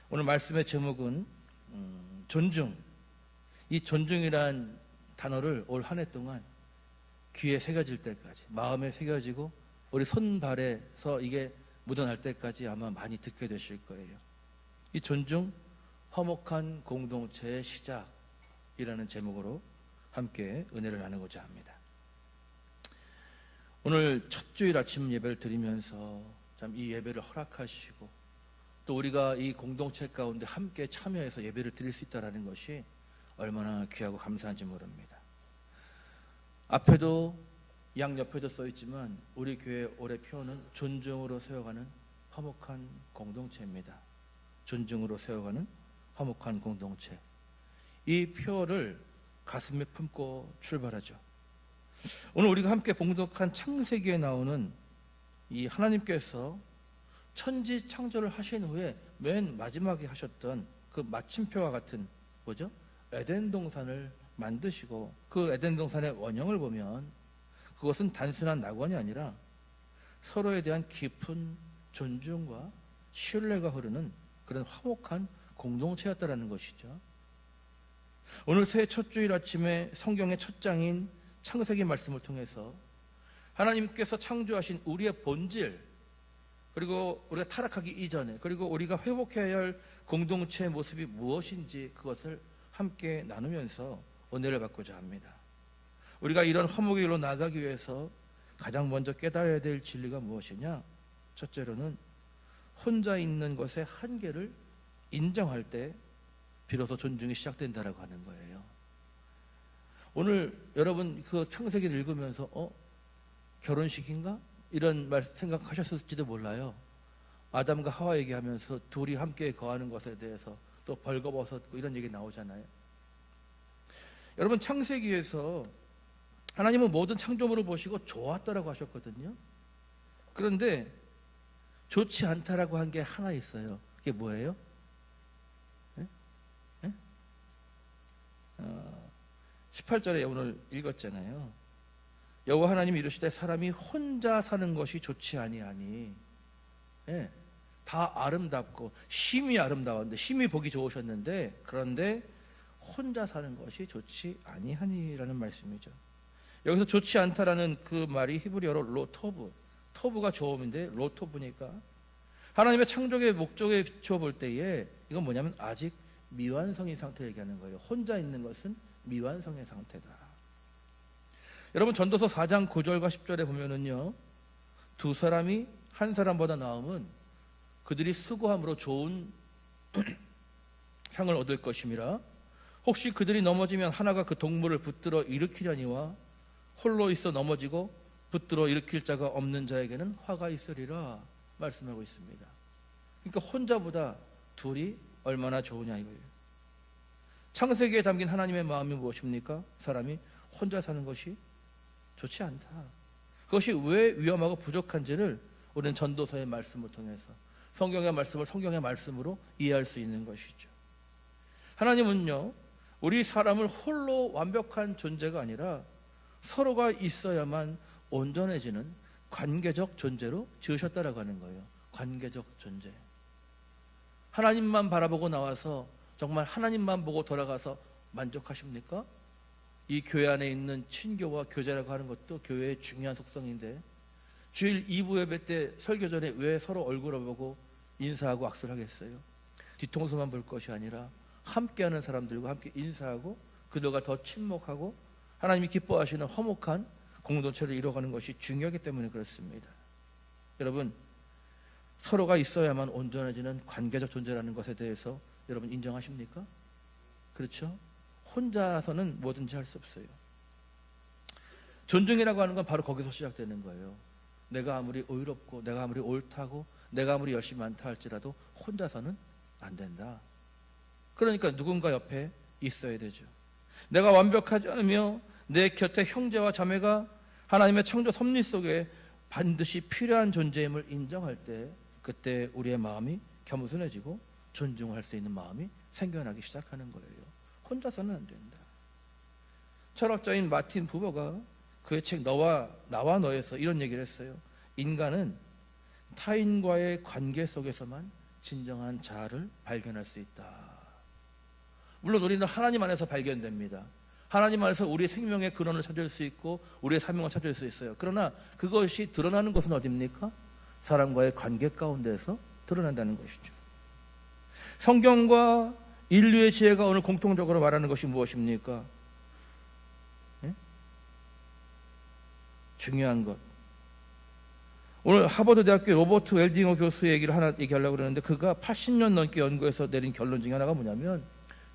오늘 말씀의 제목은 존중. 이 존중이란 단어를 올 한 해 동안 귀에 새겨질 때까지, 마음에 새겨지고 우리 손발에서 이게 묻어날 때까지 아마 많이 듣게 되실 거예요. 이 존중, 화목한 공동체의 시작이라는 제목으로 함께 은혜를 나누고자 합니다. 오늘 첫 주일 아침 예배를 드리면서 참 이 예배를 허락하시고 또 우리가 이 공동체 가운데 함께 참여해서 예배를 드릴 수 있다는 것이 얼마나 귀하고 감사한지 모릅니다. 앞에도 양옆에도 써있지만 우리 교회 올해 표어는 존중으로 세워가는 화목한 공동체입니다. 존중으로 세워가는 화목한 공동체. 이 표어를 가슴에 품고 출발하죠. 오늘 우리가 함께 봉독한 창세기에 나오는 이 하나님께서 천지 창조를 하신 후에 맨 마지막에 하셨던 그 마침표와 같은 뭐죠? 에덴 동산을 만드시고 그 에덴 동산의 원형을 보면 그것은 단순한 낙원이 아니라 서로에 대한 깊은 존중과 신뢰가 흐르는 그런 화목한 공동체였다라는 것이죠. 오늘 새해 첫 주일 아침에 성경의 첫 장인 창세기 말씀을 통해서 하나님께서 창조하신 우리의 본질, 그리고 우리가 타락하기 이전에, 그리고 우리가 회복해야 할 공동체의 모습이 무엇인지 그것을 함께 나누면서 은혜를 받고자 합니다. 우리가 이런 화목의 길로 나가기 위해서 가장 먼저 깨달아야 될 진리가 무엇이냐? 첫째로는 혼자 있는 것의 한계를 인정할 때 비로소 존중이 시작된다라고 하는 거예요. 오늘 여러분 그 창세기를 읽으면서 결혼식인가? 이런 말 생각하셨을지도 몰라요. 아담과 하와 얘기하면서 둘이 함께 거하는 것에 대해서 또 벌거벗었고 이런 얘기 나오잖아요. 여러분 창세기에서 하나님은 모든 창조물을 보시고 좋았다라고 하셨거든요. 그런데 좋지 않다라고 한 게 하나 있어요. 그게 뭐예요? 18절에 오늘 읽었잖아요. 여호와 하나님이 이르시되 사람이 혼자 사는 것이 좋지 아니하니. 다 아름답고 심히 아름다웠는데, 심히 보기 좋으셨는데, 그런데 혼자 사는 것이 좋지 아니하니라는 말씀이죠. 여기서 좋지 않다라는 그 말이 히브리어로 로토브, 토브가 좋음인데 로토브니까 하나님의 창조의 목적에 비추어 볼 때에 이건 뭐냐면 아직 미완성인 상태 얘기하는 거예요. 혼자 있는 것은 미완성의 상태다. 여러분 전도서 4장 9절과 10절에 보면은요, 두 사람이 한 사람보다 나음은 그들이 수고함으로 좋은 상을 얻을 것임이라. 혹시 그들이 넘어지면 하나가 그 동물을 붙들어 일으키려니와 홀로 있어 넘어지고 붙들어 일으킬 자가 없는 자에게는 화가 있으리라 말씀하고 있습니다. 그러니까 혼자보다 둘이 얼마나 좋으냐 이거예요. 창세기에 담긴 하나님의 마음이 무엇입니까? 사람이 혼자 사는 것이 좋지 않다. 그것이 왜 위험하고 부족한지를 우리는 전도서의 말씀을 통해서 성경의 말씀을 성경의 말씀으로 이해할 수 있는 것이죠. 하나님은요, 우리 사람을 홀로 완벽한 존재가 아니라 서로가 있어야만 온전해지는 관계적 존재로 지으셨다라고 하는 거예요. 관계적 존재. 하나님만 바라보고 나와서 정말 하나님만 보고 돌아가서 만족하십니까? 이 교회 안에 있는 친교와 교제라고 하는 것도 교회의 중요한 속성인데, 주일 2부 예배 때 설교 전에 왜 서로 얼굴을 보고 인사하고 악수를 하겠어요? 뒤통수만 볼 것이 아니라 함께하는 사람들과 함께 인사하고 그들과 더 친목하고 하나님이 기뻐하시는 화목한 공동체를 이루어가는 것이 중요하기 때문에 그렇습니다. 여러분, 서로가 있어야만 온전해지는 관계적 존재라는 것에 대해서 여러분 인정하십니까? 그렇죠? 혼자서는 뭐든지 할 수 없어요. 존중이라고 하는 건 바로 거기서 시작되는 거예요. 내가 아무리 의롭고 내가 아무리 옳다고 내가 아무리 열심히 많다 할지라도 혼자서는 안 된다. 그러니까 누군가 옆에 있어야 되죠. 내가 완벽하지 않으며 내 곁에 형제와 자매가 하나님의 창조 섭리 속에 반드시 필요한 존재임을 인정할 때, 그때 우리의 마음이 겸손해지고 존중할 수 있는 마음이 생겨나기 시작하는 거예요. 혼자서는 안 된다. 철학자인 마틴 부버가 그의 책 나와 너에서 이런 얘기를 했어요. 인간은 타인과의 관계 속에서만 진정한 자아를 발견할 수 있다. 물론 우리는 하나님 안에서 발견됩니다. 하나님 안에서 우리의 생명의 근원을 찾을 수 있고 우리의 사명을 찾을 수 있어요. 그러나 그것이 드러나는 것은 어디입니까? 사람과의 관계 가운데서 드러난다는 것이죠. 성경과 인류의 지혜가 오늘 공통적으로 말하는 것이 무엇입니까? 예? 중요한 것. 오늘 하버드 대학교 로버트 웰딩어 교수의 얘기를 하나 얘기하려고 그러는데, 그가 80년 넘게 연구해서 내린 결론 중에 하나가 뭐냐면,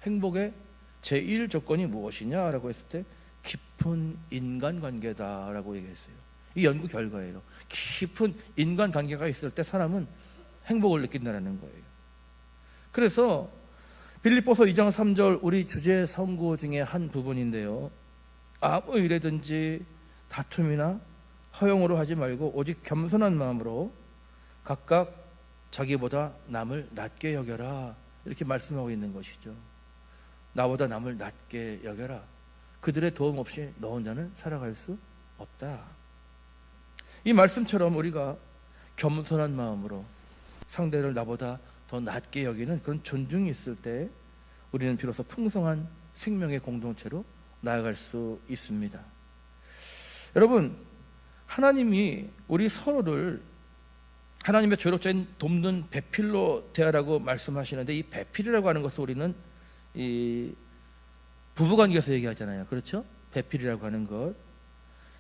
행복의 제1 조건이 무엇이냐라고 했을 때 깊은 인간관계다라고 얘기했어요. 이 연구 결과예요. 깊은 인간관계가 있을 때 사람은 행복을 느낀다는 거예요. 그래서 빌립보서 2장 3절 우리 주제 선고 중에 한 부분인데요, 아무 일에든지 다툼이나 허용으로 하지 말고 오직 겸손한 마음으로 각각 자기보다 남을 낮게 여겨라, 이렇게 말씀하고 있는 것이죠. 나보다 남을 낮게 여겨라. 그들의 도움 없이 너 혼자는 살아갈 수 없다. 이 말씀처럼 우리가 겸손한 마음으로 상대를 나보다 더 낮게 여기는 그런 존중이 있을 때 우리는 비로소 풍성한 생명의 공동체로 나아갈 수 있습니다. 여러분, 하나님이 우리 서로를 하나님의 조력자인 돕는 배필로 대하라고 말씀하시는데, 이 배필이라고 하는 것을 우리는 이 부부관계에서 얘기하잖아요. 그렇죠? 배필이라고 하는 것.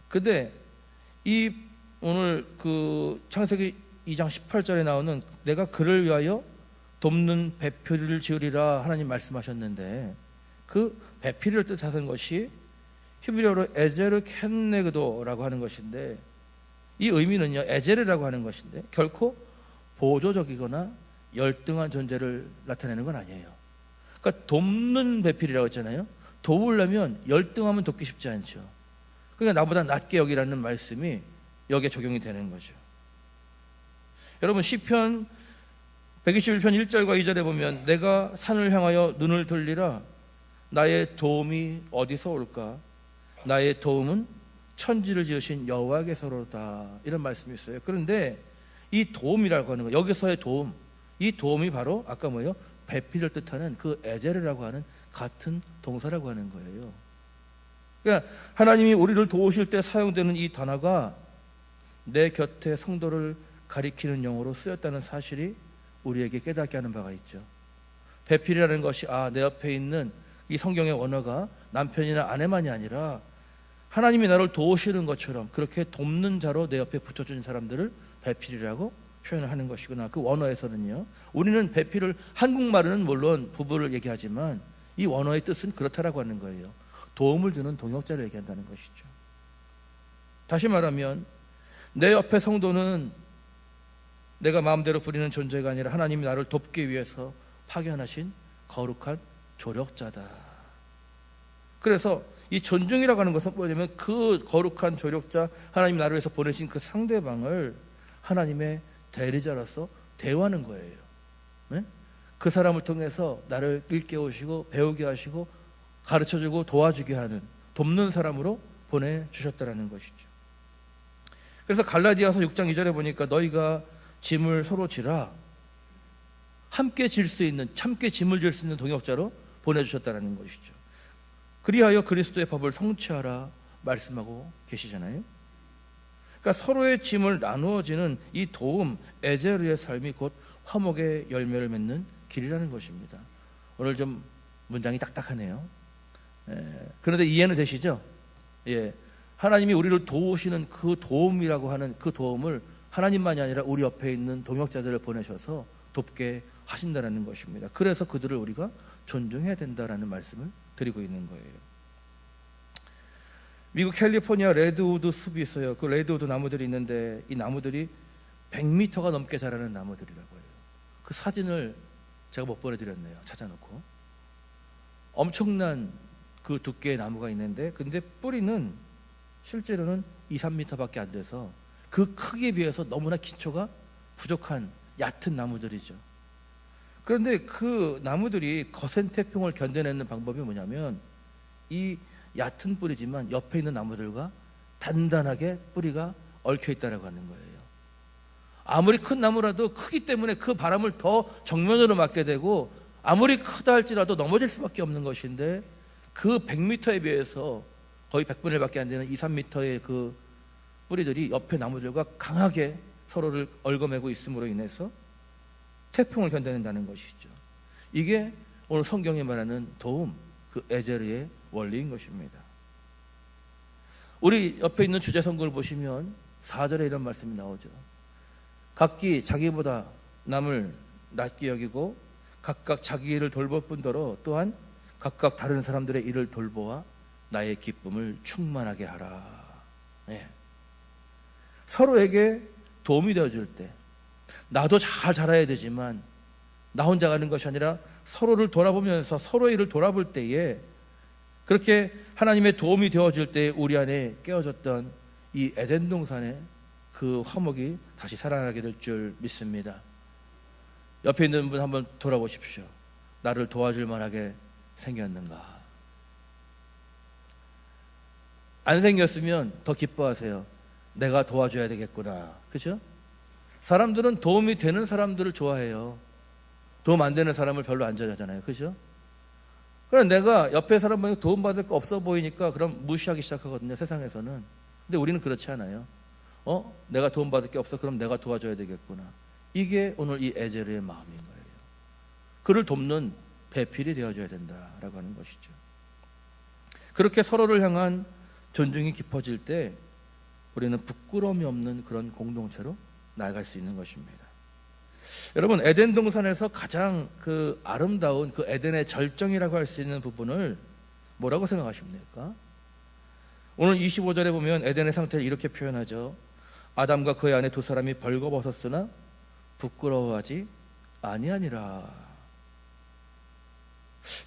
근데 이 오늘 그 창세기 2장 18절에 나오는 내가 그를 위하여 돕는 배필을 지으리라 하나님 말씀하셨는데, 그 배필을 뜻하는 것이 히브리어로 에제르 켄네그도라고 하는 것인데, 이 의미는요, 에제르라고 하는 것인데 결코 보조적이거나 열등한 존재를 나타내는 건 아니에요. 그러니까 돕는 배필이라고 했잖아요. 도우려면 열등하면 돕기 쉽지 않죠. 그러니까 나보다 낮게 여기라는 말씀이 여기에 적용이 되는 거죠. 여러분, 시편 121편 1절과 2절에 보면 내가 산을 향하여 눈을 돌리라 나의 도움이 어디서 올까? 나의 도움은 천지를 지으신 여호와께서로다, 이런 말씀이 있어요. 그런데 이 도움이라고 하는 거, 여기서의 도움, 이 도움이 바로 아까 뭐예요? 배필을 뜻하는 그 에제르라고 하는 같은 동사라고 하는 거예요. 그러니까 하나님이 우리를 도우실 때 사용되는 이 단어가 내 곁에 성도를 가리키는 용어로 쓰였다는 사실이 우리에게 깨닫게 하는 바가 있죠. 배필이라는 것이 내 옆에 있는 이 성경의 원어가 남편이나 아내만이 아니라 하나님이 나를 도우시는 것처럼 그렇게 돕는 자로 내 옆에 붙여준 사람들을 배필이라고 표현을 하는 것이구나. 그 원어에서는요, 우리는 배필을, 한국말은 물론 부부를 얘기하지만 이 원어의 뜻은 그렇다라고 하는 거예요. 도움을 주는 동역자를 얘기한다는 것이죠. 다시 말하면 내 옆에 성도는 내가 마음대로 부리는 존재가 아니라 하나님이 나를 돕기 위해서 파견하신 거룩한 조력자다. 그래서 이 존중이라고 하는 것은 뭐냐면 그 거룩한 조력자, 하나님 나를 위해서 보내신 그 상대방을 하나님의 대리자로서 대우하는 거예요. 네? 그 사람을 통해서 나를 일깨우시고 배우게 하시고 가르쳐주고 도와주게 하는, 돕는 사람으로 보내주셨다는 것이죠. 그래서 갈라디아서 6장 2절에 보니까 너희가 짐을 서로 지라, 함께 질 수 있는, 함께 짐을 질 수 있는 동역자로 보내주셨다는 것이죠. 그리하여 그리스도의 법을 성취하라 말씀하고 계시잖아요. 그러니까 서로의 짐을 나누어지는 이 도움, 에제르의 삶이 곧 화목의 열매를 맺는 길이라는 것입니다. 오늘 좀 문장이 딱딱하네요. 그런데 이해는 되시죠? 예. 하나님이 우리를 도우시는 그 도움이라고 하는 그 도움을 하나님만이 아니라 우리 옆에 있는 동역자들을 보내셔서 돕게 하신다는 것입니다. 그래서 그들을 우리가 존중해야 된다라는 말씀을 드리고 있는 거예요. 미국 캘리포니아 레드우드 숲이 있어요. 그 레드우드 나무들이 있는데 이 나무들이 100m가 넘게 자라는 나무들이라고 해요. 그 사진을 제가 못 보내드렸네요. 찾아놓고. 엄청난 그 두께의 나무가 있는데, 근데 뿌리는 실제로는 2-3m밖에 안 돼서 그 크기에 비해서 너무나 기초가 부족한 얕은 나무들이죠. 그런데 그 나무들이 거센 태풍을 견뎌내는 방법이 뭐냐면 이 얕은 뿌리지만 옆에 있는 나무들과 단단하게 뿌리가 얽혀 있다라고 하는 거예요. 아무리 큰 나무라도 크기 때문에 그 바람을 더 정면으로 맞게 되고 아무리 크다 할지라도 넘어질 수밖에 없는 것인데 그 100m에 비해서 거의 100분의 1밖에 안 되는 2, 3m의 그 뿌리들이 옆에 나무들과 강하게 서로를 얽어매고 있음으로 인해서 태풍을 견뎌낸다는 것이죠. 이게 오늘 성경이 말하는 도움, 그 에제르의 원리인 것입니다. 우리 옆에 있는 주제성경을 보시면 4절에 이런 말씀이 나오죠. 각기 자기보다 남을 낮게 여기고 각각 자기 일을 돌볼 뿐더러 또한 각각 다른 사람들의 일을 돌보아 나의 기쁨을 충만하게 하라. 네. 서로에게 도움이 되어줄 때 나도 잘 자라야 되지만 나 혼자 가는 것이 아니라 서로를 돌아보면서 서로의 일을 돌아볼 때에 그렇게 하나님의 도움이 되어줄 때 우리 안에 깨어졌던 이 에덴 동산의 그 화목이 다시 살아나게 될 줄 믿습니다. 옆에 있는 분 한번 돌아보십시오. 나를 도와줄 만하게 생겼는가? 안 생겼으면 더 기뻐하세요. 내가 도와줘야 되겠구나. 그죠? 사람들은 도움이 되는 사람들을 좋아해요. 도움 안 되는 사람을 별로 안 좋아하잖아요. 그죠? 그럼 내가 옆에 사람 보니까 도움받을 거 없어 보이니까 그럼 무시하기 시작하거든요. 세상에서는. 근데 우리는 그렇지 않아요. 내가 도움받을 게 없어. 그럼 내가 도와줘야 되겠구나. 이게 오늘 이 에제르의 마음인 거예요. 그를 돕는 배필이 되어줘야 된다라고 하는 것이죠. 그렇게 서로를 향한 존중이 깊어질 때 우리는 부끄러움이 없는 그런 공동체로 나아갈 수 있는 것입니다. 여러분, 에덴 동산에서 가장 그 아름다운 그 에덴의 절정이라고 할 수 있는 부분을 뭐라고 생각하십니까? 오늘 25절에 보면 에덴의 상태를 이렇게 표현하죠. 아담과 그의 아내 두 사람이 벌거벗었으나 부끄러워하지 아니하니라.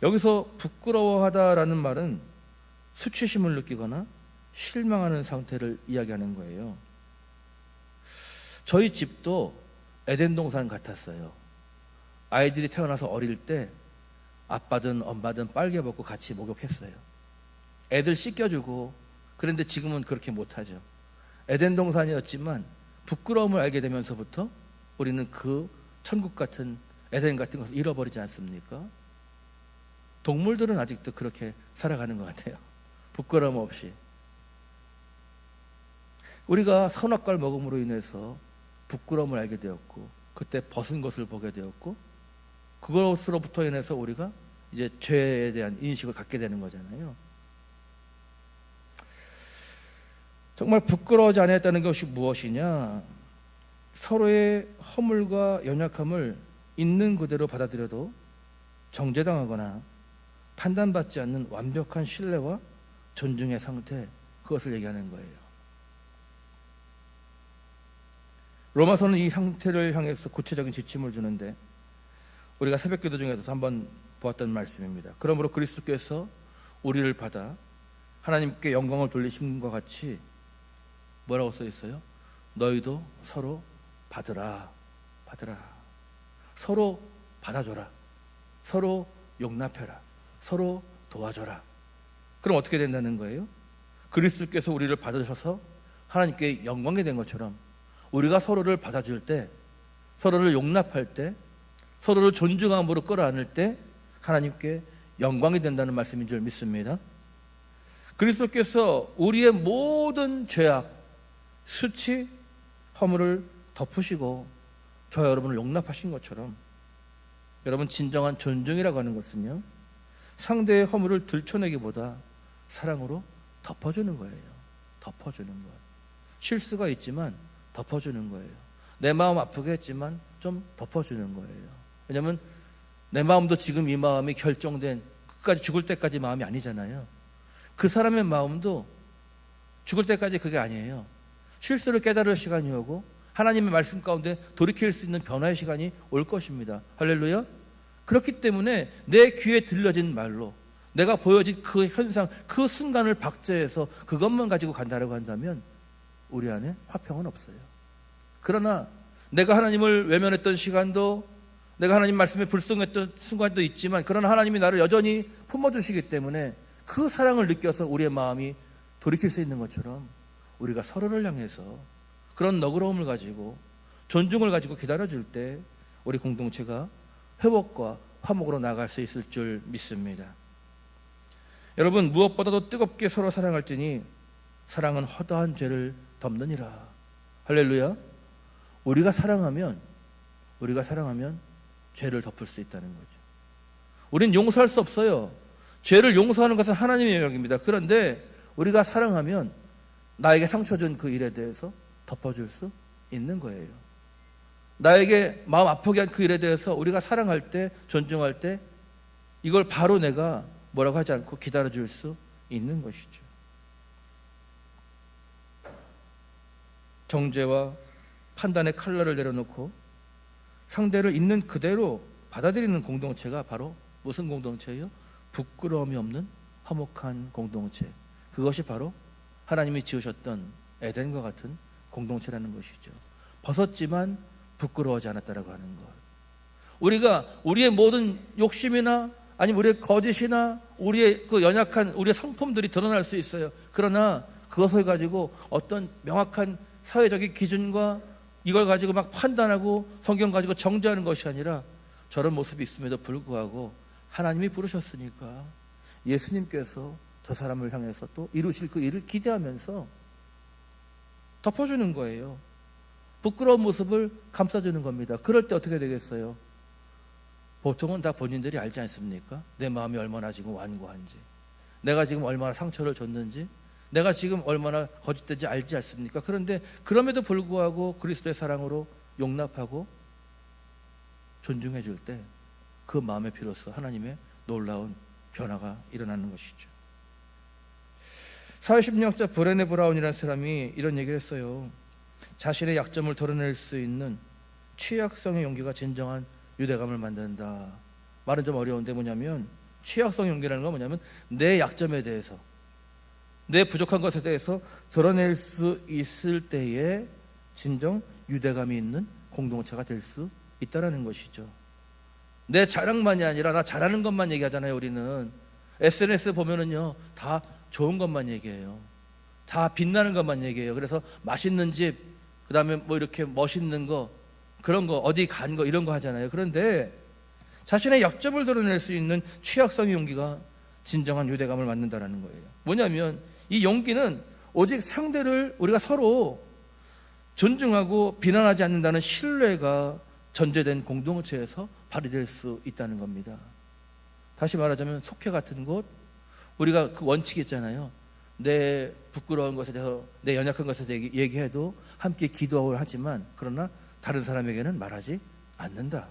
여기서 부끄러워하다라는 말은 수치심을 느끼거나 실망하는 상태를 이야기하는 거예요. 저희 집도 에덴 동산 같았어요. 아이들이 태어나서 어릴 때 아빠든 엄마든 빨개 벗고 같이 목욕했어요. 애들 씻겨주고. 그런데 지금은 그렇게 못하죠. 에덴 동산이었지만 부끄러움을 알게 되면서부터 우리는 그 천국 같은 에덴 같은 것을 잃어버리지 않습니까? 동물들은 아직도 그렇게 살아가는 것 같아요. 부끄러움 없이. 우리가 선악과를 먹음으로 인해서 부끄러움을 알게 되었고 그때 벗은 것을 보게 되었고 그것으로부터 인해서 우리가 이제 죄에 대한 인식을 갖게 되는 거잖아요. 정말 부끄러워하지 않았다는 것이 무엇이냐? 서로의 허물과 연약함을 있는 그대로 받아들여도 정죄당하거나 판단받지 않는 완벽한 신뢰와 존중의 상태, 그것을 얘기하는 거예요. 로마서는 이 상태를 향해서 구체적인 지침을 주는데 우리가 새벽기도 중에도 한번 보았던 말씀입니다. 그러므로 그리스도께서 우리를 받아 하나님께 영광을 돌리심과 같이 뭐라고 써 있어요? 너희도 서로 받으라. 서로 받아줘라. 서로 용납해라. 서로 도와줘라. 그럼 어떻게 된다는 거예요? 그리스도께서 우리를 받으셔서 하나님께 영광이 된 것처럼 우리가 서로를 받아줄 때, 서로를 용납할 때, 서로를 존중함으로 끌어안을 때 하나님께 영광이 된다는 말씀인 줄 믿습니다. 그리스도께서 우리의 모든 죄악, 수치, 허물을 덮으시고 저와 여러분을 용납하신 것처럼 여러분, 진정한 존중이라고 하는 것은요, 상대의 허물을 들춰내기보다 사랑으로 덮어주는 거예요. 덮어주는 것. 실수가 있지만 덮어주는 거예요. 내 마음 아프게 했지만 좀 덮어주는 거예요. 왜냐하면 내 마음도 지금 이 마음이 결정된 끝까지 죽을 때까지 마음이 아니잖아요. 그 사람의 마음도 죽을 때까지 그게 아니에요. 실수를 깨달을 시간이 오고 하나님의 말씀 가운데 돌이킬 수 있는 변화의 시간이 올 것입니다. 할렐루야. 그렇기 때문에 내 귀에 들려진 말로 내가 보여진 그 현상, 그 순간을 박제해서 그것만 가지고 간다라고 한다면 우리 안에 화평은 없어요. 그러나 내가 하나님을 외면했던 시간도, 내가 하나님 말씀에 불순했던 순간도 있지만, 그러나 하나님이 나를 여전히 품어주시기 때문에 그 사랑을 느껴서 우리의 마음이 돌이킬 수 있는 것처럼 우리가 서로를 향해서 그런 너그러움을 가지고 존중을 가지고 기다려줄 때 우리 공동체가 회복과 화목으로 나아갈 수 있을 줄 믿습니다. 여러분, 무엇보다도 뜨겁게 서로 사랑할지니 사랑은 허다한 죄를 덮느니라. 할렐루야. 우리가 사랑하면 죄를 덮을 수 있다는 거죠. 우린 용서할 수 없어요. 죄를 용서하는 것은 하나님의 영역입니다. 그런데 우리가 사랑하면 나에게 상처 준 그 일에 대해서 덮어줄 수 있는 거예요. 나에게 마음 아프게 한 그 일에 대해서 우리가 사랑할 때, 존중할 때 이걸 바로 내가 뭐라고 하지 않고 기다려줄 수 있는 것이죠. 정죄와 판단의 칼날을 내려놓고 상대를 있는 그대로 받아들이는 공동체가 바로 무슨 공동체예요? 부끄러움이 없는 화목한 공동체. 그것이 바로 하나님이 지으셨던 에덴과 같은 공동체라는 것이죠. 벗었지만 부끄러워하지 않았다라고 하는 것. 우리가 우리의 모든 욕심이나 아니면 우리의 거짓이나 우리의 그 연약한 우리의 성품들이 드러날 수 있어요. 그러나 그것을 가지고 어떤 명확한 사회적인 기준과 이걸 가지고 막 판단하고 성경 가지고 정죄하는 것이 아니라 저런 모습이 있음에도 불구하고 하나님이 부르셨으니까 예수님께서 저 사람을 향해서 또 이루실 그 일을 기대하면서 덮어주는 거예요. 부끄러운 모습을 감싸주는 겁니다. 그럴 때 어떻게 되겠어요? 보통은 다 본인들이 알지 않습니까? 내 마음이 얼마나 지금 완고한지, 내가 지금 얼마나 상처를 줬는지, 내가 지금 얼마나 거짓된지 알지 않습니까? 그런데 그럼에도 불구하고 그리스도의 사랑으로 용납하고 존중해 줄 때 그 마음에 비로소 하나님의 놀라운 변화가 일어나는 것이죠. 사회심리학자 브레네 브라운이라는 사람이 이런 얘기를 했어요. 자신의 약점을 드러낼 수 있는 취약성의 용기가 진정한 유대감을 만든다. 말은 좀 어려운데 뭐냐면 취약성 용기라는 건 뭐냐면 내 약점에 대해서, 내 부족한 것에 대해서 드러낼 수 있을 때에 진정 유대감이 있는 공동체가 될 수 있다는 것이죠. 내 자랑만이 아니라 나 잘하는 것만 얘기하잖아요. 우리는 SNS 보면은요 다 좋은 것만 얘기해요. 다 빛나는 것만 얘기해요. 그래서 맛있는 집, 그 다음에 뭐 이렇게 멋있는 거, 그런 거, 어디 간 거 이런 거 하잖아요. 그런데 자신의 약점을 드러낼 수 있는 취약성의 용기가 진정한 유대감을 만든다는 거예요. 뭐냐면 이 용기는 오직 상대를 우리가 서로 존중하고 비난하지 않는다는 신뢰가 전제된 공동체에서 발휘될 수 있다는 겁니다. 다시 말하자면 속회 같은 곳, 우리가 그 원칙이 있잖아요. 내 부끄러운 것에 대해서, 내 연약한 것에 대해 얘기해도 함께 기도를 하지만 그러나 다른 사람에게는 말하지 않는다.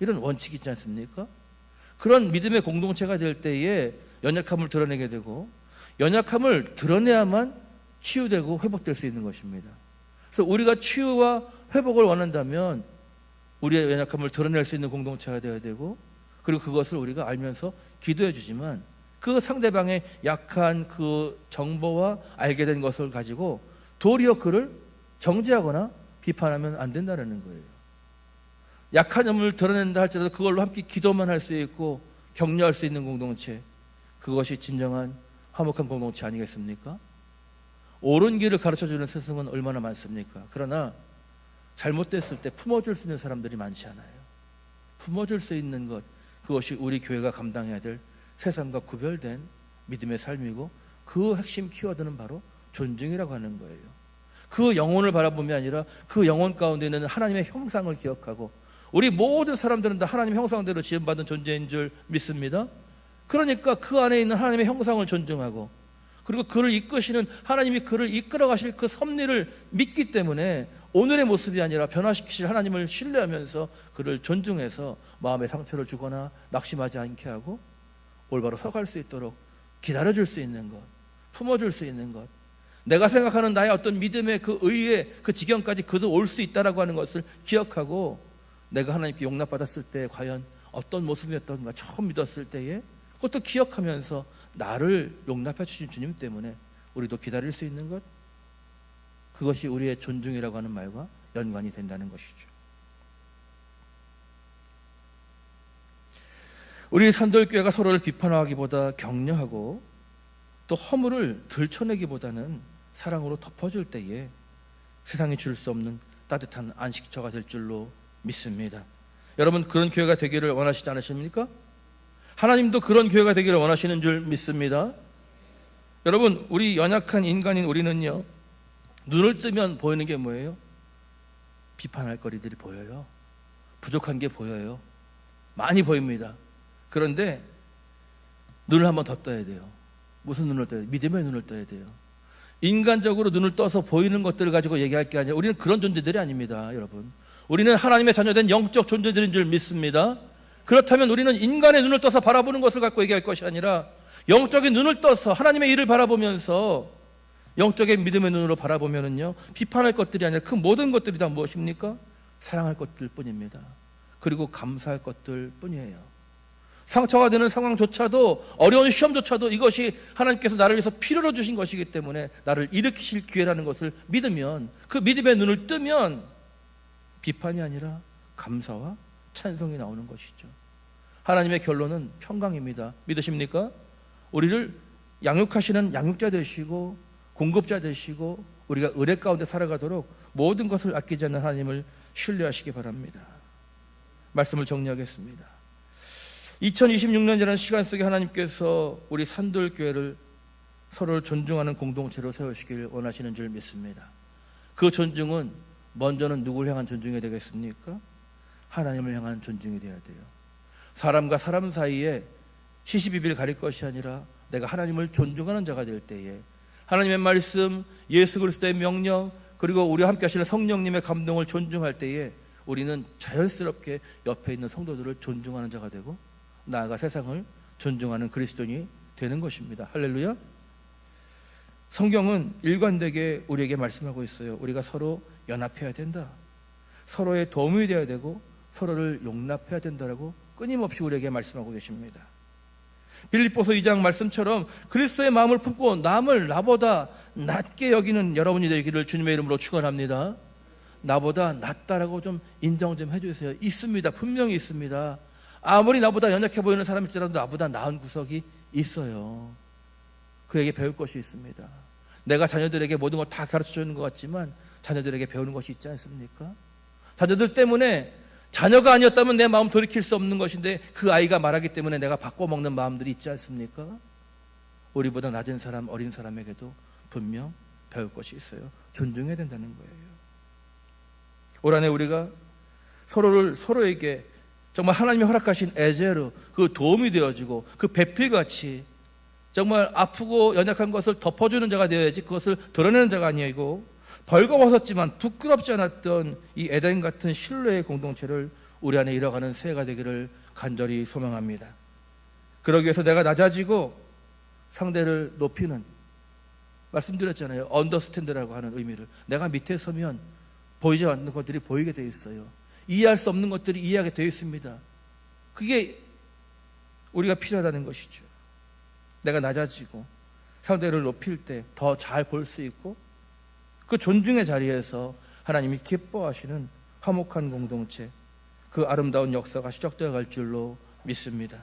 이런 원칙이 있지 않습니까? 그런 믿음의 공동체가 될 때에 연약함을 드러내게 되고 연약함을 드러내야만 치유되고 회복될 수 있는 것입니다. 그래서 우리가 치유와 회복을 원한다면 우리의 연약함을 드러낼 수 있는 공동체가 되어야 되고, 그리고 그것을 우리가 알면서 기도해 주지만 그 상대방의 약한 그 정보와 알게 된 것을 가지고 도리어 그를 정죄하거나 비판하면 안 된다는 거예요. 약한 점을 드러낸다 할지라도 그걸로 함께 기도만 할 수 있고 격려할 수 있는 공동체, 그것이 진정한 화목한 공동체 아니겠습니까? 옳은 길을 가르쳐주는 스승은 얼마나 많습니까? 그러나 잘못됐을 때 품어줄 수 있는 사람들이 많지 않아요. 품어줄 수 있는 것, 그것이 우리 교회가 감당해야 될 세상과 구별된 믿음의 삶이고, 그 핵심 키워드는 바로 존중이라고 하는 거예요. 그 영혼을 바라보면 아니라 그 영혼 가운데 있는 하나님의 형상을 기억하고, 우리 모든 사람들은 다 하나님의 형상대로 지음받은 존재인 줄 믿습니다. 그러니까 그 안에 있는 하나님의 형상을 존중하고, 그리고 그를 이끄시는 하나님이 그를 이끌어 가실 그 섭리를 믿기 때문에 오늘의 모습이 아니라 변화시키실 하나님을 신뢰하면서 그를 존중해서 마음의 상처를 주거나 낙심하지 않게 하고 올바로 서갈 수 있도록 기다려줄 수 있는 것, 품어줄 수 있는 것, 내가 생각하는 나의 어떤 믿음의 그 의의 그 지경까지 그도 올 수 있다라고 하는 것을 기억하고, 내가 하나님께 용납받았을 때 과연 어떤 모습이었던가 처음 믿었을 때에 그것도 기억하면서 나를 용납해 주신 주님 때문에 우리도 기다릴 수 있는 것, 그것이 우리의 존중이라고 하는 말과 연관이 된다는 것이죠. 우리 산돌교회가 서로를 비판하기보다 격려하고 또 허물을 들춰내기보다는 사랑으로 덮어줄 때에 세상이 줄 수 없는 따뜻한 안식처가 될 줄로 믿습니다. 여러분, 그런 교회가 되기를 원하시지 않으십니까? 하나님도 그런 교회가 되기를 원하시는 줄 믿습니다. 여러분, 우리 연약한 인간인 우리는요, 눈을 뜨면 보이는 게 뭐예요? 비판할 거리들이 보여요. 부족한 게 보여요. 많이 보입니다. 그런데 눈을 한번 더 떠야 돼요. 무슨 눈을 떠야 돼요? 믿음의 눈을 떠야 돼요. 인간적으로 눈을 떠서 보이는 것들을 가지고 얘기할 게 아니라 우리는 그런 존재들이 아닙니다, 여러분. 우리는 하나님의 자녀된 영적 존재들인 줄 믿습니다. 그렇다면 우리는 인간의 눈을 떠서 바라보는 것을 갖고 얘기할 것이 아니라 영적인 눈을 떠서 하나님의 일을 바라보면서 영적인 믿음의 눈으로 바라보면은요, 비판할 것들이 아니라 그 모든 것들이 다 무엇입니까? 사랑할 것들 뿐입니다. 그리고 감사할 것들 뿐이에요. 상처가 되는 상황조차도, 어려운 시험조차도 이것이 하나님께서 나를 위해서 필요로 주신 것이기 때문에 나를 일으키실 기회라는 것을 믿으면, 그 믿음의 눈을 뜨면 비판이 아니라 감사와 찬송이 나오는 것이죠. 하나님의 결론은 평강입니다. 믿으십니까? 우리를 양육하시는 양육자 되시고 공급자 되시고 우리가 은혜 가운데 살아가도록 모든 것을 아끼지 않는 하나님을 신뢰하시기 바랍니다. 말씀을 정리하겠습니다. 2026년이라는 시간 속에 하나님께서 우리 산돌교회를 서로를 존중하는 공동체로 세우시길 원하시는 줄 믿습니다. 그 존중은 먼저는 누구를 향한 존중이 되겠습니까? 하나님을 향한 존중이 되어야 돼요. 사람과 사람 사이에 시시비비를 가릴 것이 아니라 내가 하나님을 존중하는 자가 될 때에 하나님의 말씀, 예수 그리스도의 명령, 그리고 우리와 함께 하시는 성령님의 감동을 존중할 때에 우리는 자연스럽게 옆에 있는 성도들을 존중하는 자가 되고 나아가 세상을 존중하는 그리스도인이 되는 것입니다. 할렐루야. 성경은 일관되게 우리에게 말씀하고 있어요. 우리가 서로 연합해야 된다. 서로의 도움이 되어야 되고 서로를 용납해야 된다라고 끊임없이 우리에게 말씀하고 계십니다. 빌립보서 2장 말씀처럼 그리스도의 마음을 품고 남을 나보다 낮게 여기는 여러분이 되기를 주님의 이름으로 축원합니다. 나보다 낫다라고 좀 인정 좀 해주세요. 있습니다. 분명히 있습니다. 아무리 나보다 연약해 보이는 사람일지라도 나보다 나은 구석이 있어요. 그에게 배울 것이 있습니다. 내가 자녀들에게 모든 걸 다 가르쳐주는 것 같지만 자녀들에게 배우는 것이 있지 않습니까? 자녀들 때문에, 자녀가 아니었다면 내 마음 돌이킬 수 없는 것인데 그 아이가 말하기 때문에 내가 바꿔먹는 마음들이 있지 않습니까? 우리보다 낮은 사람, 어린 사람에게도 분명 배울 것이 있어요. 존중해야 된다는 거예요. 올 한해 우리가 서로에게 정말 하나님이 허락하신 에제로 그 도움이 되어지고 그 배필같이 정말 아프고 연약한 것을 덮어주는 자가 되어야지 그것을 드러내는 자가 아니고 벌거벗었지만 부끄럽지 않았던 이 에덴 같은 신뢰의 공동체를 우리 안에 이뤄가는 새해가 되기를 간절히 소망합니다. 그러기 위해서 내가 낮아지고 상대를 높이는, 말씀드렸잖아요. 언더스탠드라고 하는 의미를. 내가 밑에 서면 보이지 않는 것들이 보이게 되어 있어요. 이해할 수 없는 것들이 이해하게 되어 있습니다. 그게 우리가 필요하다는 것이죠. 내가 낮아지고 상대를 높일 때 더 잘 볼 수 있고 그 존중의 자리에서 하나님이 기뻐하시는 화목한 공동체, 그 아름다운 역사가 시작되어 갈 줄로 믿습니다.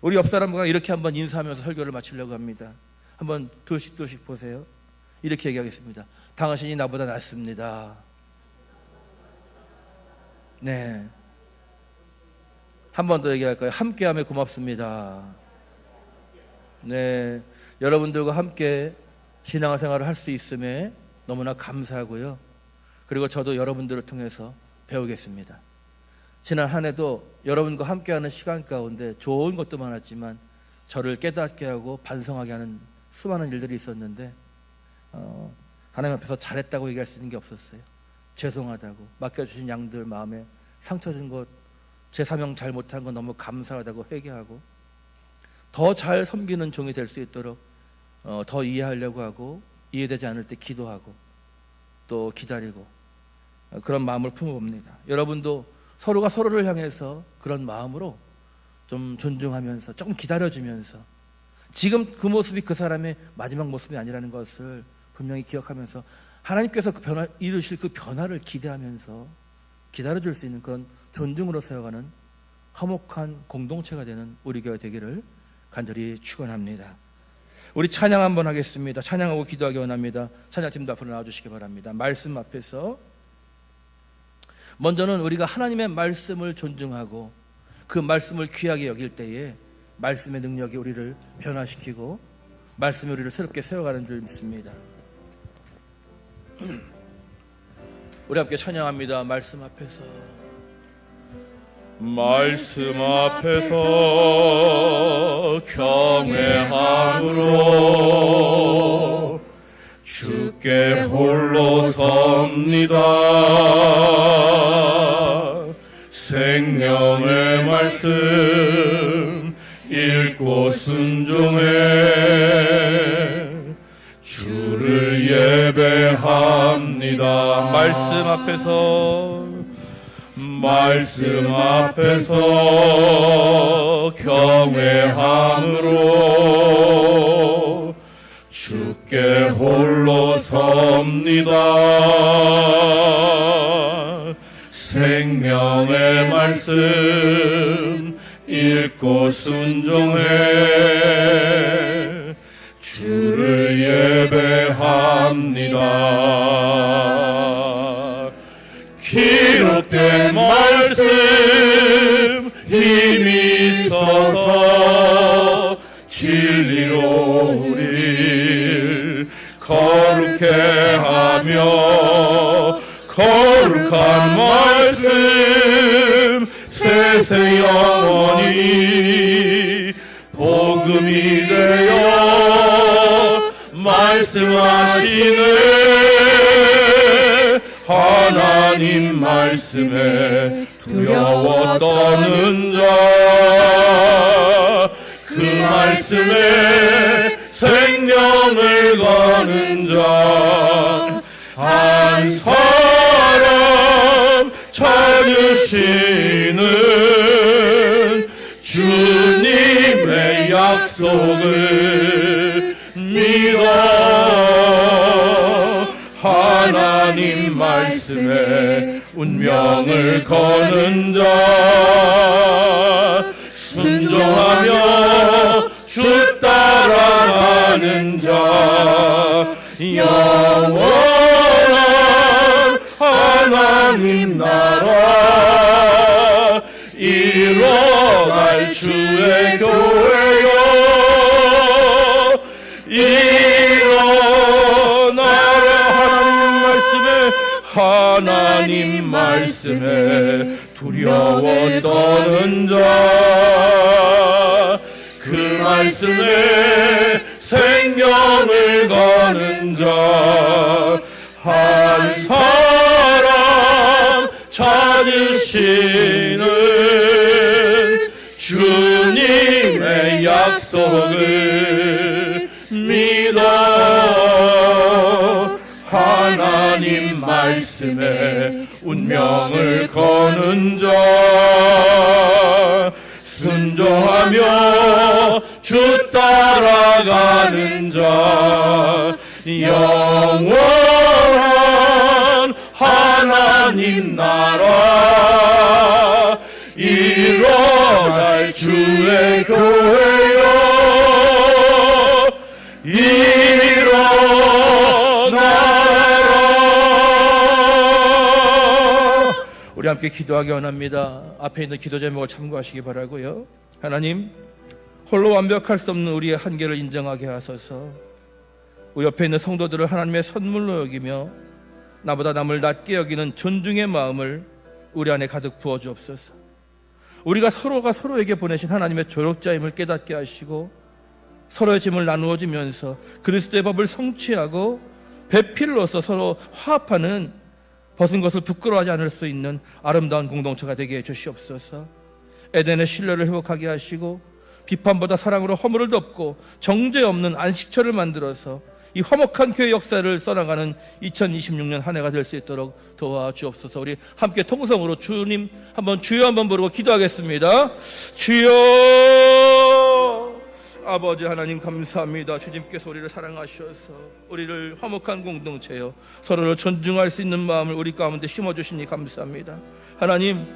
우리 옆 사람과 이렇게 한번 인사하면서 설교를 마치려고 합니다. 한번 둘씩 보세요. 이렇게 얘기하겠습니다. 당신이 나보다 낫습니다. 네. 한 번 더 얘기할까요? 함께함에 고맙습니다. 네. 여러분들과 함께 신앙생활을 할 수 있음에 너무나 감사하고요. 그리고 저도 여러분들을 통해서 배우겠습니다. 지난 한 해도 여러분과 함께하는 시간 가운데 좋은 것도 많았지만 저를 깨닫게 하고 반성하게 하는 수많은 일들이 있었는데 하나님 앞에서 잘했다고 얘기할 수 있는 게 없었어요. 죄송하다고, 맡겨주신 양들 마음에 상처 준 것, 제 사명 잘 못한 건 너무 감사하다고 회개하고 더 잘 섬기는 종이 될 수 있도록 더 이해하려고 하고 이해되지 않을 때 기도하고 또 기다리고 그런 마음을 품어봅니다. 여러분도 서로가 서로를 향해서 그런 마음으로 좀 존중하면서 조금 기다려주면서 지금 그 모습이 그 사람의 마지막 모습이 아니라는 것을 분명히 기억하면서 하나님께서 그 변화, 이루실 그 변화를 기대하면서 기다려줄 수 있는 그런 존중으로 세워가는 화목한 공동체가 되는 우리 교회 되기를 간절히 축원합니다. 우리 찬양 한번 하겠습니다. 찬양하고 기도하기 원합니다. 찬양팀도 앞으로 나와주시기 바랍니다. 말씀 앞에서 먼저는 우리가 하나님의 말씀을 존중하고 그 말씀을 귀하게 여길 때에 말씀의 능력이 우리를 변화시키고 말씀이 우리를 새롭게 세워가는 줄 믿습니다. 우리 함께 찬양합니다. 말씀 앞에서, 말씀 앞에서 경외함으로 주께 홀로 섭니다. 생명의 말씀 읽고 순종해 주를 예배합니다. 말씀 앞에서 경외함으로 주께 홀로 섭니다. 생명의 말씀 읽고 순종해 주를 예배합니다. 기록된 말씀 힘이 있어서 진리로 우리를 거룩해 하며 거룩한 말씀 세세 영원히 복음이 되어 말씀하시네. 하나님 말씀에 두려워 떠는 자, 그 말씀에 생명을 거는 자, 한 사람 찾으시는 주님의 약속을 믿어 하나님 말씀에 운명을 거는 자, 순종하며 주 따라가는 자, 영원한 하나님 나라 일어날 주의 교회여 일어나라. 하나님 말씀에 두려워 떠는 자, 그 말씀에 생명을 거는 자, 한 사람 찾으시는 주님의 약속을 믿어 하나님 말씀에 운명을 거는 자, 순종하며 주 따라가는 자, 영원한 하나님 나라 일어날 주의 교회여 일어나라. 우리 함께 기도하기 원합니다. 앞에 있는 기도 제목을 참고하시기 바라고요. 하나님, 홀로 완벽할 수 없는 우리의 한계를 인정하게 하소서. 우리 옆에 있는 성도들을 하나님의 선물로 여기며 나보다 남을 낮게 여기는 존중의 마음을 우리 안에 가득 부어주옵소서. 우리가 서로가 서로에게 보내신 하나님의 조력자임을 깨닫게 하시고 서로의 짐을 나누어지면서 그리스도의 법을 성취하고 배필로서 서로 화합하는 벗은 것을 부끄러워하지 않을 수 있는 아름다운 공동체가 되게 해주시옵소서. 에덴의 신뢰를 회복하게 하시고 비판보다 사랑으로 허물을 덮고 정죄 없는 안식처를 만들어서 이 화목한 교회 역사를 써나가는 2026년 한 해가 될 수 있도록 도와주옵소서. 우리 함께 통성으로 주님 한번 주여 한번 부르고 기도하겠습니다. 주여. 아버지 하나님 감사합니다. 주님께서 우리를 사랑하셔서 우리를 화목한 공동체요 서로를 존중할 수 있는 마음을 우리 가운데 심어주시니 감사합니다. 하나님,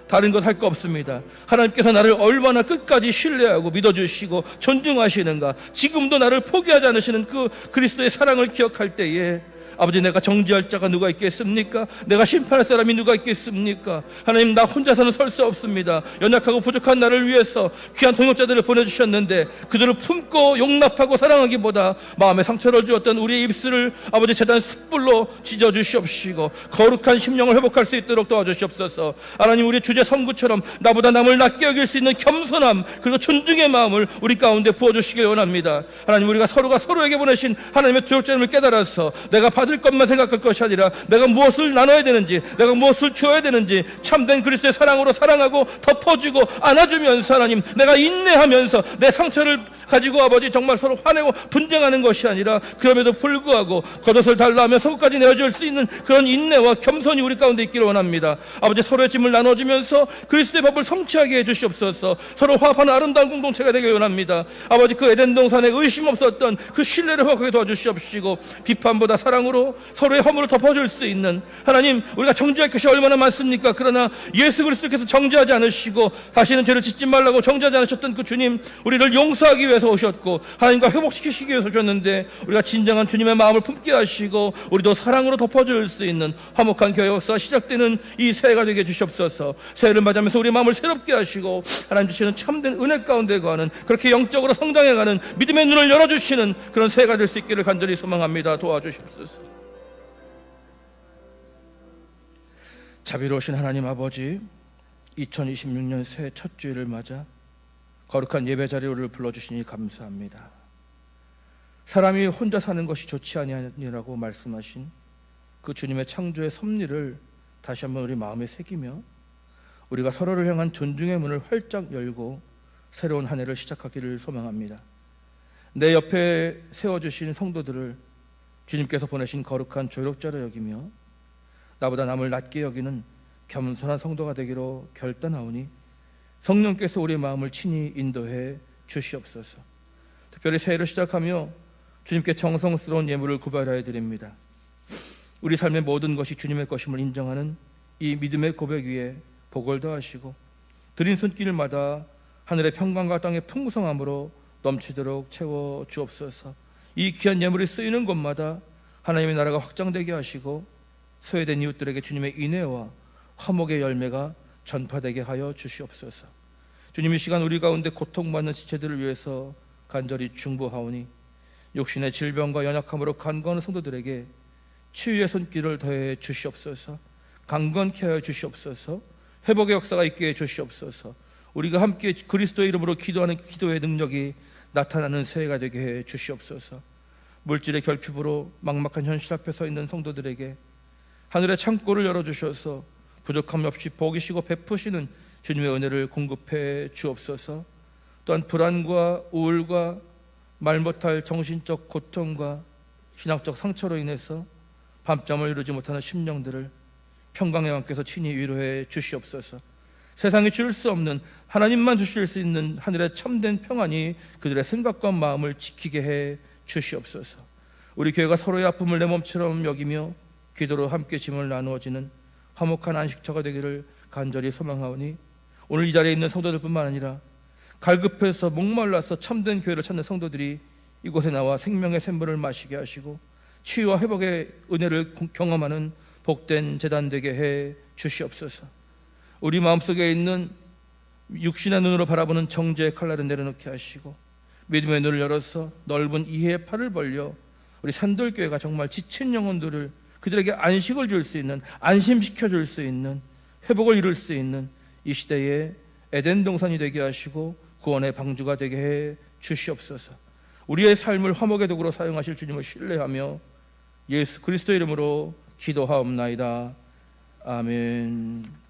다른 것 할 거 없습니다. 하나님께서 나를 얼마나 끝까지 신뢰하고 믿어주시고 존중하시는가, 지금도 나를 포기하지 않으시는 그 그리스도의 사랑을 기억할 때에 아버지, 내가 정죄할 자가 누가 있겠습니까? 내가 심판할 사람이 누가 있겠습니까? 하나님, 나 혼자서는 설 수 없습니다. 연약하고 부족한 나를 위해서 귀한 동역자들을 보내주셨는데 그들을 품고 용납하고 사랑하기보다 마음에 상처를 주었던 우리의 입술을 아버지 제단 숯불로 찢어주시옵시고 거룩한 심령을 회복할 수 있도록 도와주시옵소서. 하나님, 우리 주제 성구처럼 나보다 남을 낮게 여길 수 있는 겸손함 그리고 존중의 마음을 우리 가운데 부어주시길 원합니다. 하나님, 우리가 서로가 서로에게 보내신 하나님의 도역자임을 깨달아서 내가 받을 것만 생각할 것이 아니라 내가 무엇을 나눠야 되는지, 내가 무엇을 주어야 되는지 참된 그리스도의 사랑으로 사랑하고 덮어주고 안아주면서 하나님, 내가 인내하면서 내 상처를 가지고 아버지 정말 서로 화내고 분쟁하는 것이 아니라 그럼에도 불구하고 겉옷을 달라하며 속까지 내어줄 수 있는 그런 인내와 겸손이 우리 가운데 있기를 원합니다. 아버지, 서로의 짐을 나눠주면서 그리스도의 법을 성취하게 해주시옵소서. 서로 화합하는 아름다운 공동체가 되길 원합니다. 아버지, 그 에덴 동산에 의심 없었던 그 신뢰를 회복하게 도와주시옵시고 비판보다 사랑으로 서로의 허물을 덮어줄 수 있는, 하나님, 우리가 정죄할 것이 얼마나 많습니까? 그러나 예수 그리스도께서 정죄하지 않으시고 다시는 죄를 짓지 말라고 정죄하지 않으셨던 그 주님, 우리를 용서하기 위해서 오셨고 하나님과 회복시키시기 위해서 오셨는데 우리가 진정한 주님의 마음을 품게 하시고 우리도 사랑으로 덮어줄 수 있는 화목한 교회 역사가 시작되는 이 새해가 되게 해주시옵소서. 새해를 맞이하면서 우리 마음을 새롭게 하시고 하나님 주시는 참된 은혜 가운데 거하는, 그렇게 영적으로 성장해가는 믿음의 눈을 열어주시는 그런 새해가 될 수 있기를 간절히 소망합니다. 도와주시옵소서. 자비로우신 하나님 아버지, 2026년 새해 첫 주일을 맞아 거룩한 예배 자리를 불러주시니 감사합니다. 사람이 혼자 사는 것이 좋지 아니하니라고 말씀하신 그 주님의 창조의 섭리를 다시 한번 우리 마음에 새기며 우리가 서로를 향한 존중의 문을 활짝 열고 새로운 한 해를 시작하기를 소망합니다. 내 옆에 세워주신 성도들을 주님께서 보내신 거룩한 조력자로 여기며 나보다 남을 낮게 여기는 겸손한 성도가 되기로 결단하오니 성령께서 우리의 마음을 친히 인도해 주시옵소서. 특별히 새해를 시작하며 주님께 정성스러운 예물을 구별하여 드립니다. 우리 삶의 모든 것이 주님의 것임을 인정하는 이 믿음의 고백 위에 복을 더하시고 드린 손길마다 하늘의 평강과 땅의 풍성함으로 넘치도록 채워 주옵소서. 이 귀한 예물이 쓰이는 곳마다 하나님의 나라가 확장되게 하시고 소외된 이웃들에게 주님의 인애와 화목의 열매가 전파되게 하여 주시옵소서. 주님, 이 시간 우리 가운데 고통받는 지체들을 위해서 간절히 중보하오니 육신의 질병과 연약함으로 간구하는 성도들에게 치유의 손길을 더해 주시옵소서. 강건케 하여 주시옵소서. 회복의 역사가 있게 해 주시옵소서. 우리가 함께 그리스도의 이름으로 기도하는 기도의 능력이 나타나는 새해가 되게 해 주시옵소서. 물질의 결핍으로 막막한 현실 앞에 서 있는 성도들에게 하늘의 창고를 열어주셔서 부족함 없이 복이시고 베푸시는 주님의 은혜를 공급해 주옵소서. 또한 불안과 우울과 말 못할 정신적 고통과 신앙적 상처로 인해서 밤잠을 이루지 못하는 심령들을 평강의 왕께서 친히 위로해 주시옵소서. 세상이 줄 수 없는, 하나님만 주실 수 있는 하늘의 참된 평안이 그들의 생각과 마음을 지키게 해 주시옵소서. 우리 교회가 서로의 아픔을 내 몸처럼 여기며 기도로 함께 짐을 나누어지는 화목한 안식처가 되기를 간절히 소망하오니 오늘 이 자리에 있는 성도들뿐만 아니라 갈급해서 목말라서 참된 교회를 찾는 성도들이 이곳에 나와 생명의 샘물을 마시게 하시고 치유와 회복의 은혜를 경험하는 복된 제단 되게 해 주시옵소서. 우리 마음속에 있는 육신의 눈으로 바라보는 정죄의 칼날을 내려놓게 하시고 믿음의 눈을 열어서 넓은 이해의 팔을 벌려 우리 산돌교회가 정말 지친 영혼들을, 그들에게 안식을 줄 수 있는, 안심시켜 줄 수 있는, 회복을 이룰 수 있는 이 시대에 에덴 동산이 되게 하시고 구원의 방주가 되게 해 주시옵소서. 우리의 삶을 화목의 도구로 사용하실 주님을 신뢰하며 예수 그리스도 이름으로 기도하옵나이다. 아멘.